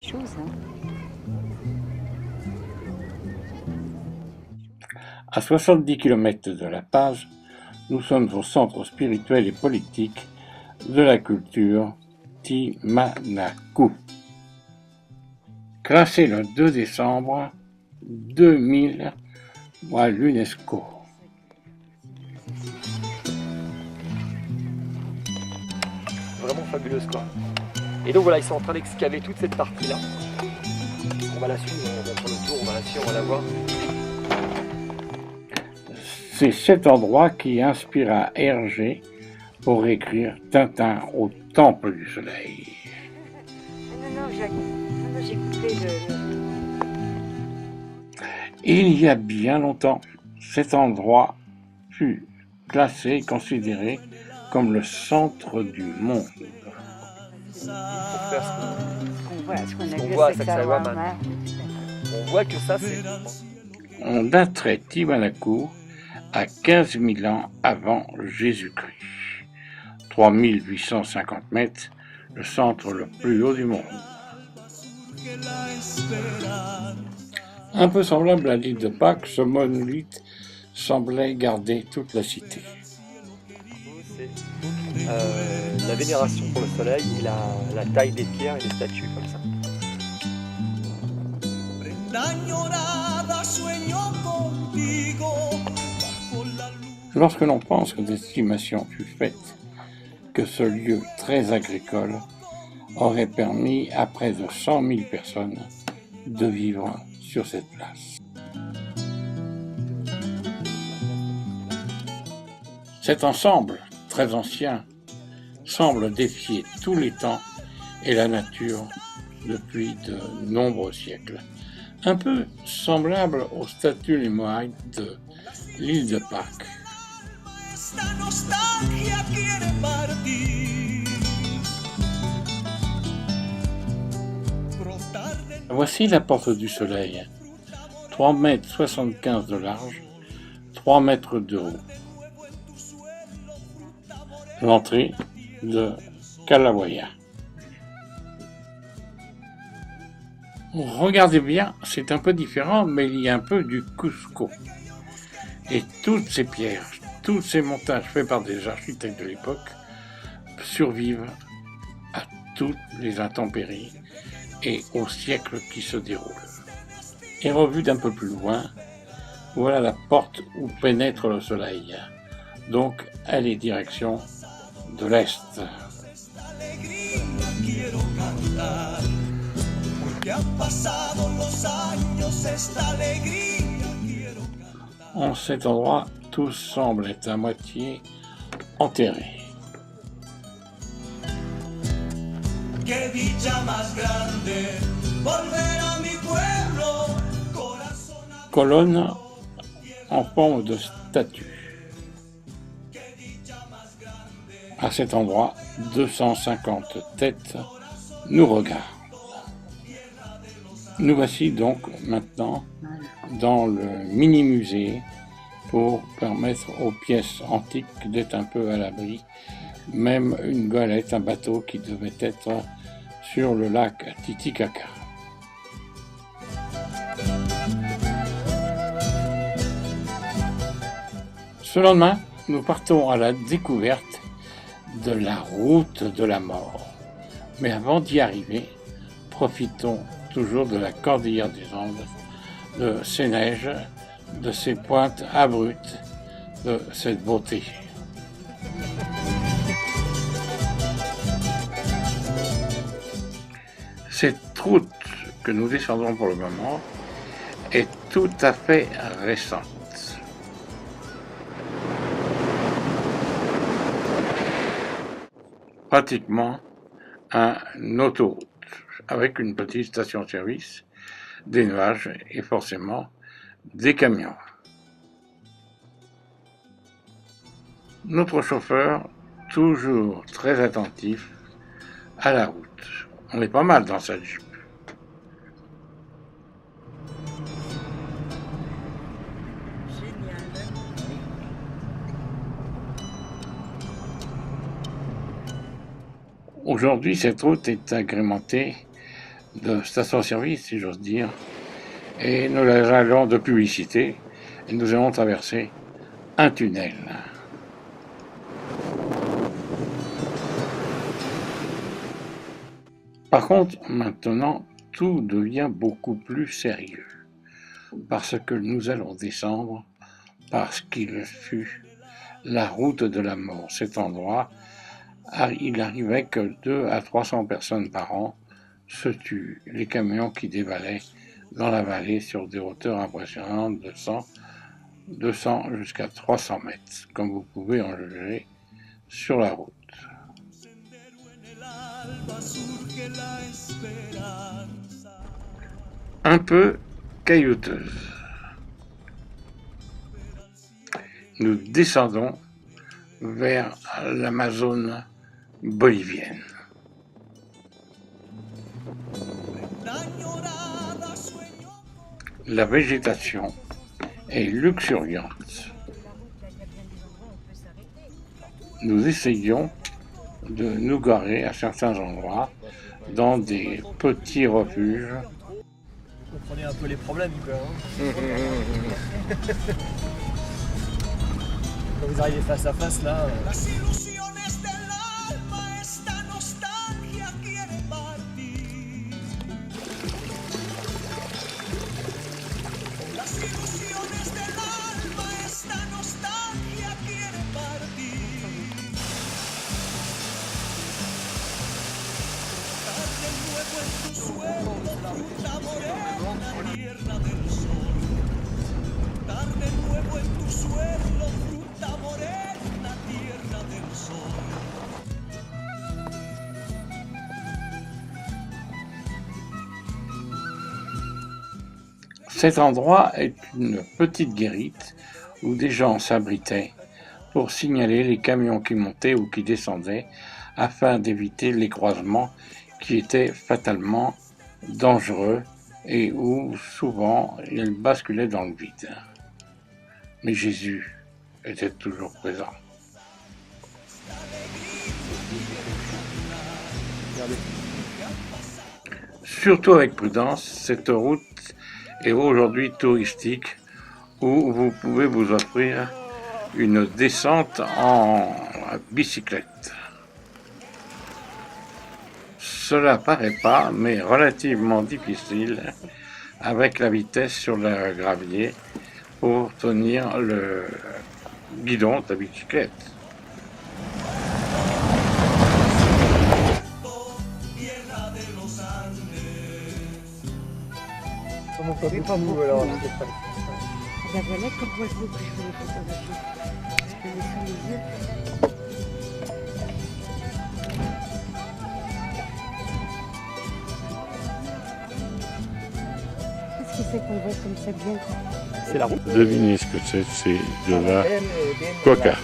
Chose, hein. À 70 km de La Paz, nous sommes au centre spirituel et politique de la culture Tiwanaku. Classé le 2 décembre 2000 à l'UNESCO. Vraiment fabuleuse quoi. Et donc voilà, ils sont en train d'excaver toute cette partie-là. On va la suivre, on va faire le tour, on va la suivre, on va la voir. C'est cet endroit qui inspira Hergé pour écrire Tintin au Temple du Soleil. Non, j'ai coupé le... Il y a bien longtemps, cet endroit fut classé et considéré comme le centre du monde. Pour faire Ce qu'on a qu'on vu voit à à Sacsayhuaman. Sacsayhuaman. On voit que ça c'est... On daterait Tiwanaku à 15 000 ans avant Jésus-Christ. 3850 mètres, le centre le plus haut du monde. Un peu semblable à l'île de Pâques, ce monolithe semblait garder toute la cité. C'est la vénération pour le soleil et la taille des pierres et des statues comme ça. Lorsque l'on pense que l'estimation fut faite que ce lieu très agricole aurait permis à près de 100 000 personnes de vivre sur cette place. Cet ensemble, très ancien, semble défier tous les temps et la nature depuis de nombreux siècles. Un peu semblable aux statues lémuriques de l'île de Pâques. Voici la porte du soleil, 3,75 m de large, 3 mètres de haut. L'entrée de Kilauea. Regardez bien, c'est un peu différent, mais il y a un peu du Cusco. Et toutes ces pierres, tous ces montages faits par des architectes de l'époque survivent à toutes les intempéries et aux siècles qui se déroulent. Et revu d'un peu plus loin, voilà la porte où pénètre le soleil. Donc, elle est direction de l'Est. En cet endroit, tout semble être à moitié enterré. Colonne en forme de statue. À cet endroit, 250 têtes nous regardent. Nous voici donc maintenant dans le mini-musée pour permettre aux pièces antiques d'être un peu à l'abri. Même une golette, un bateau qui devait être sur le lac Titicaca. Ce lendemain, nous partons à la découverte de la route de la mort. Mais avant d'y arriver, profitons toujours de la cordillère des Andes, de ces neiges, de ces pointes abruptes, de cette beauté. Cette route que nous descendons pour le moment est tout à fait récente. Pratiquement un autoroute avec une petite station-service, des nuages et forcément des camions. Notre chauffeur, toujours très attentif à la route. On est pas mal dans sa Jeep. Aujourd'hui, cette route est agrémentée de station-service, si j'ose dire. Et nous allons de publicité et nous allons traverser un tunnel. Par contre, maintenant, tout devient beaucoup plus sérieux, parce que nous allons descendre parce qu'il fut la route de la mort. Cet endroit, il arrivait que 200 à 300 personnes par an se tuent. Les camions qui dévalaient dans la vallée sur des hauteurs impressionnantes de 200 jusqu'à 300 mètres, comme vous pouvez en juger sur la route. Un peu caillouteuse. Nous descendons vers l'Amazone bolivienne. La végétation est luxuriante. Nous essayons de nous garer à certains endroits dans des petits refuges. Vous comprenez un peu les problèmes, quoi. Quand vous arrivez face à face, là... Cet endroit est une petite guérite où des gens s'abritaient pour signaler les camions qui montaient ou qui descendaient afin d'éviter les croisements qui étaient fatalement dangereux et où souvent ils basculaient dans le vide. Mais Jésus était toujours présent. Surtout avec prudence, cette route est aujourd'hui touristique où vous pouvez vous offrir une descente en bicyclette. Cela paraît pas, mais relativement difficile avec la vitesse sur le gravier pour tenir le guidon de la bicyclette. Comment pas Oui, beaucoup, pas beaucoup, alors, non. c'est pas- La voilà comme oiseau que je voulais photographier. Je le mets sous les yeux. Qu'est-ce que c'est qu'on voit comme ça bien? C'est la route. Devinez ce que c'est de la coca.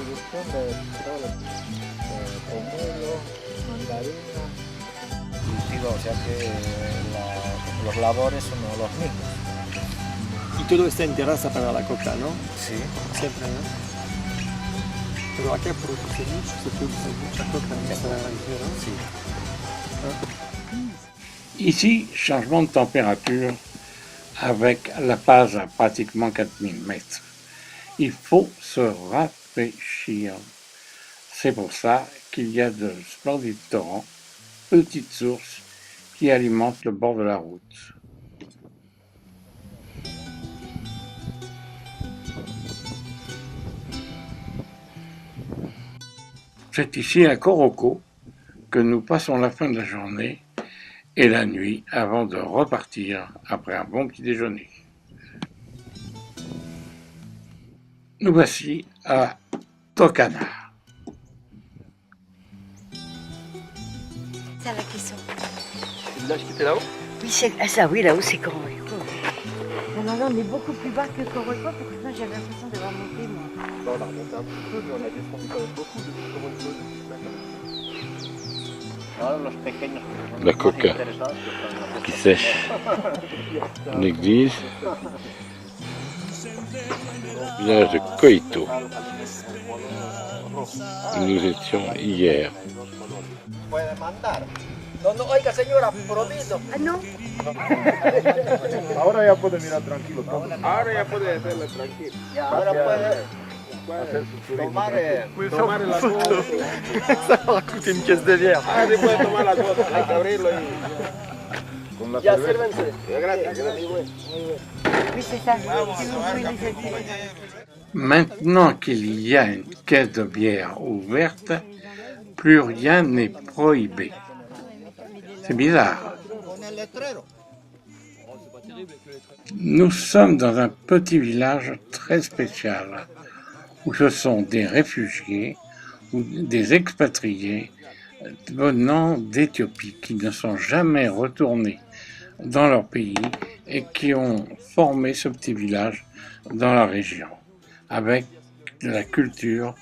O sea que los labores son los mismos. Y todo está en terraza para la coca, ¿no? Sí. Siempre, ¿no? Pero acá produce mucho, se produce mucha coca en esta región, ¿no? Sí. Ici, changement de température avec la page à pratiquement 4000 mètres. Il faut se rafraîchir. C'est pour ça qu'il y a de splendides torrents, petites sources qui alimentent le bord de la route. C'est ici à Coroco que nous passons la fin de la journée et la nuit avant de repartir après un bon petit déjeuner. Nous voici à Tocana. Ça là qui sont. Le village qui était là-haut? Oui, c'est ah, ça, oui, là-haut c'est Coroico. Non, non, non, on est beaucoup plus bas que Coroico, parce que là j'avais l'impression d'avoir monté moi. Bah, on a remonté un petit peu, mais on a descendu quand même beaucoup de Coroico. La coca qui sèche. L'église. Village de Coito. Nous étions hier. Puede mandar. No, no, oiga señora, prohibido. Ah non? Ahora ya puede mirar tranquilo todo. Ahora ya puede hacerlo tranquilo. Ya, ahora puede Hacer su turismo. tomar Tomar la foto. Ça va coûter une caisse de bière. Ah, sí puede tomar las fotos, hay que abrirlo y... Con la Ya, cerveza. sírvense. Gracias, gracias. Oui, c'est ça. Si vous pouvez les aider. Maintenant qu'il y a une caisse de bière ouverte, plus rien n'est prohibé. C'est bizarre. Nous sommes dans un petit village très spécial, où ce sont des réfugiés ou des expatriés venant d'Éthiopie qui ne sont jamais retournés dans leur pays et qui ont formé ce petit village dans la région, avec de la culture,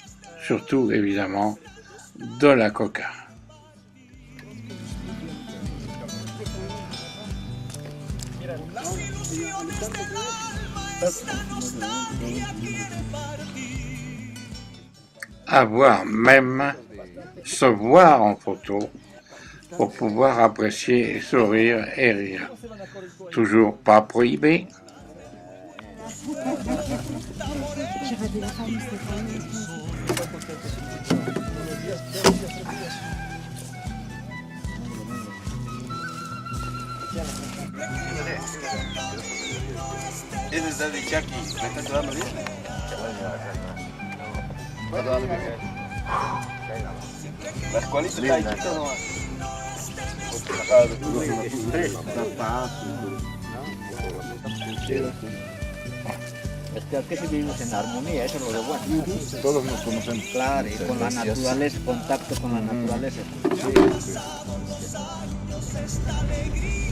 surtout évidemment de la coca. Avoir même se voir en photo pour pouvoir apprécier, sourire et rire. Toujours pas prohibé. La escuelita está ahí, ¿no? Es que si vivimos en armonía, eso es lo de bueno. Todos nos conocemos. Claro, y con la naturaleza, contacto con la naturaleza. Sí, sí.